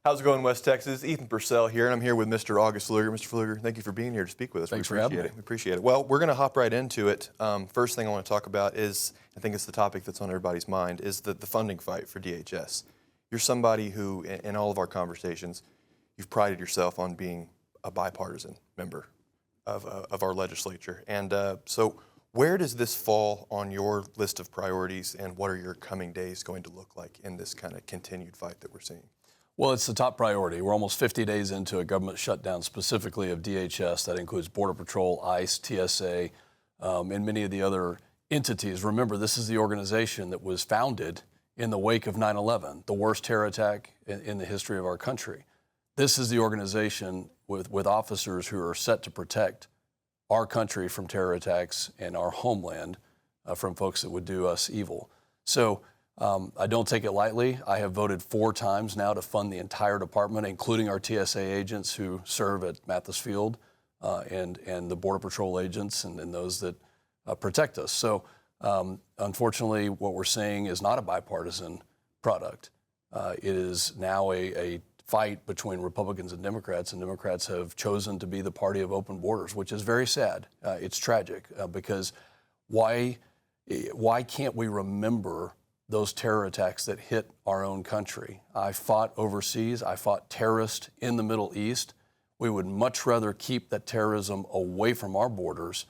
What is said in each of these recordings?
How's it going, West Texas? Ethan Purcell here, and I'm here with Mr. August Pfluger. Mr. Pfluger, thank you for being here to speak with us. Thanks for having me. We appreciate it. Well, we're going to hop right into it. First thing I want to talk about is, I think it's the topic that's on everybody's mind, is the funding fight for DHS. You're somebody who, in all of our conversations, you've prided yourself on being a bipartisan member of our legislature. And so where does this fall on your list of priorities, and what are your coming days going to look like in this kind of continued fight that we're seeing? Well, it's the top priority. We're almost 50 days into a government shutdown, specifically of DHS. That includes Border Patrol, ICE, TSA, and many of the other entities. Remember, this is the organization that was founded in the wake of 9/11, the worst terror attack in the history of our country. This is the organization with officers who are set to protect our country from terror attacks and our homeland from folks that would do us evil. So I don't take it lightly. I have voted 4 times now to fund the entire department, including our TSA agents who serve at Mathis Field and the Border Patrol agents and those that protect us. So unfortunately, what we're seeing is not a bipartisan product. It is now a fight between Republicans and Democrats have chosen to be the party of open borders, which is very sad. It's tragic because why can't we remember those terror attacks that hit our own country? I fought overseas. I fought terrorists in the Middle East. We would much rather keep that terrorism away from our borders,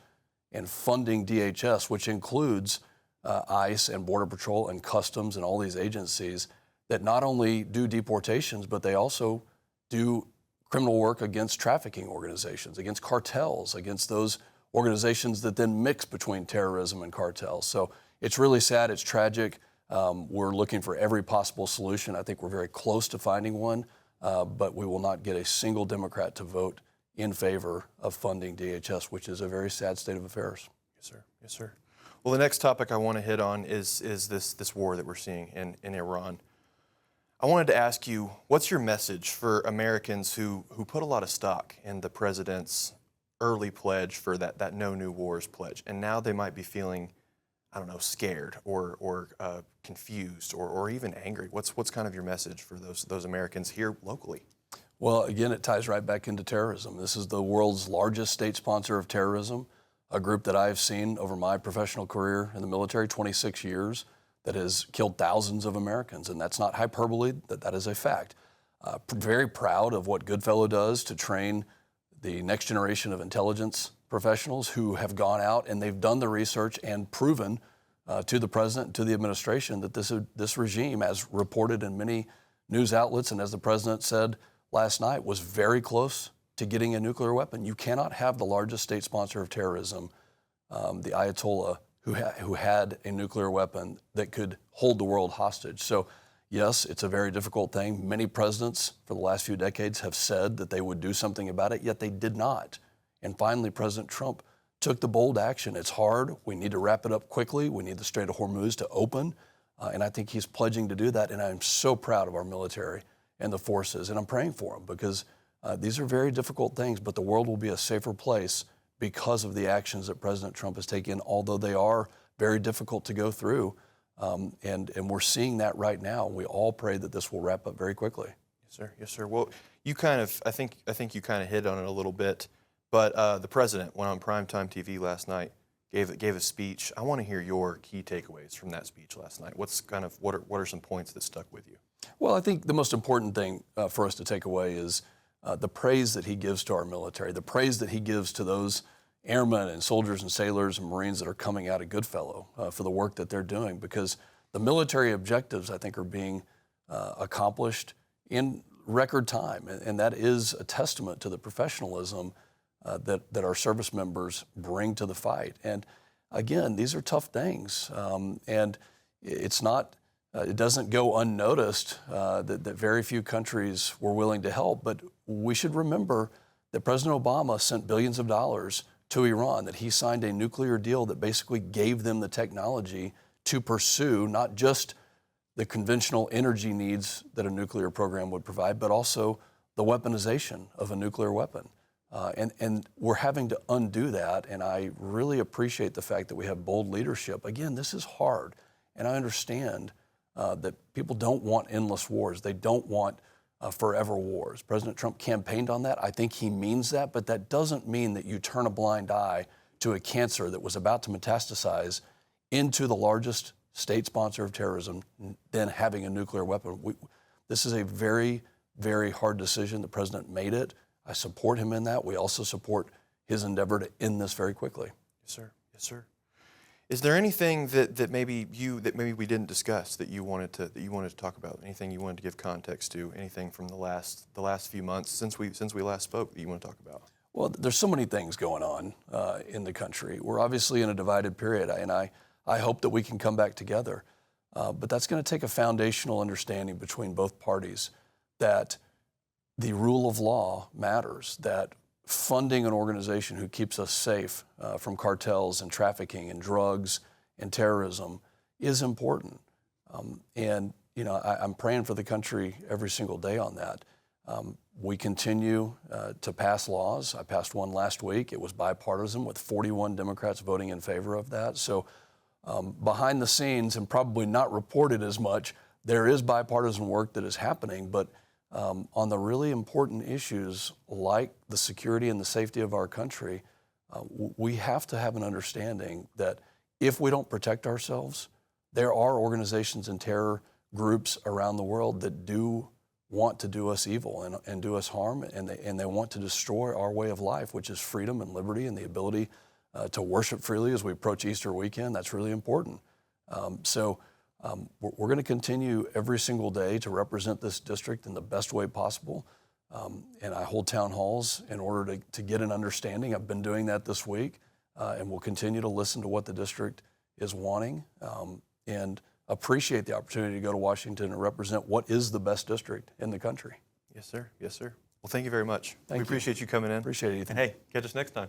and funding DHS, which includes ICE and Border Patrol and Customs and all these agencies that not only do deportations, but they also do criminal work against trafficking organizations, against cartels, against those organizations that then mix between terrorism and cartels. So it's really sad. It's tragic. We're looking for every possible solution. I think we're very close to finding one, but we will not get a single Democrat to vote in favor of funding DHS, which is a very sad state of affairs. Yes, sir. Yes, sir. Well, the next topic I want to hit on is this war that we're seeing in Iran. I wanted to ask you, what's your message for Americans who put a lot of stock in the president's early pledge for that no new wars pledge, and now they might be feeling, I don't know, scared or confused or even angry? What's kind of your message for those Americans here locally? Well, again, it ties right back into terrorism. This is the world's largest state sponsor of terrorism, a group that I've seen over my professional career in the military, 26 years, that has killed thousands of Americans. And that's not hyperbole, that is a fact. Very proud of what Goodfellow does to train the next generation of intelligence professionals who have gone out and they've done the research and proven to the president and to the administration that this regime, as reported in many news outlets and as the president said last night, was very close to getting a nuclear weapon. You cannot have the largest state sponsor of terrorism, the Ayatollah, who had a nuclear weapon that could hold the world hostage. So yes, it's a very difficult thing. Many presidents for the last few decades have said that they would do something about it, yet they did not. And finally, President Trump took the bold action. It's hard. We need to wrap it up quickly. We need the Strait of Hormuz to open. And I think he's pledging to do that. And I'm so proud of our military and the forces. And I'm praying for them because these are very difficult things, but the world will be a safer place because of the actions that President Trump has taken, although they are very difficult to go through. And we're seeing that right now. We all pray that this will wrap up very quickly. Yes, sir. Yes, sir. Well, I think you kind of hit on it a little bit, but the president went on primetime TV last night, gave a speech. I want to hear your key takeaways from that speech last night. What are some points that stuck with you? Well, I think the most important thing for us to take away is the praise that he gives to our military, the praise that he gives to those airmen and soldiers and sailors and Marines that are coming out of Goodfellow for the work that they're doing, because the military objectives, I think, are being accomplished in record time. And that is a testament to the professionalism that our service members bring to the fight. And again, these are tough things. And it's not, it doesn't go unnoticed that very few countries were willing to help. But we should remember that President Obama sent billions of dollars to Iran, that he signed a nuclear deal that basically gave them the technology to pursue not just the conventional energy needs that a nuclear program would provide, but also the weaponization of a nuclear weapon. And we're having to undo that, and I really appreciate the fact that we have bold leadership. Again, this is hard, and I understand that people don't want endless wars. They don't want forever wars. President Trump campaigned on that. I think he means that, but that doesn't mean that you turn a blind eye to a cancer that was about to metastasize into the largest state sponsor of terrorism, then having a nuclear weapon. This is a very, very hard decision. The president made it. I support him in that. We also support his endeavor to end this very quickly. Yes, sir. Yes, sir. Is there anything that maybe we didn't discuss that you wanted to talk about? Anything you wanted to give context to? Anything from the last few months since we last spoke that you want to talk about? Well, there's so many things going on in the country. We're obviously in a divided period, and I hope that we can come back together. But that's going to take a foundational understanding between both parties that the rule of law matters, that funding an organization who keeps us safe from cartels and trafficking and drugs and terrorism is important. And, you know, I'm praying for the country every single day on that. We continue to pass laws. I passed one last week. It was bipartisan with 41 Democrats voting in favor of that. So behind the scenes, and probably not reported as much, there is bipartisan work that is happening, but on the really important issues like the security and the safety of our country, we have to have an understanding that if we don't protect ourselves, there are organizations and terror groups around the world that do want to do us evil and do us harm, and they want to destroy our way of life, which is freedom and liberty and the ability to worship freely as we approach Easter weekend. That's really important. We're going to continue every single day to represent this district in the best way possible. And I hold town halls in order to get an understanding. I've been doing that this week, and we'll continue to listen to what the district is wanting and appreciate the opportunity to go to Washington and represent what is the best district in the country. Yes, sir. Yes, sir. Well, thank you very much. Thank you. Appreciate you coming in. Appreciate it, Ethan. And hey, catch us next time.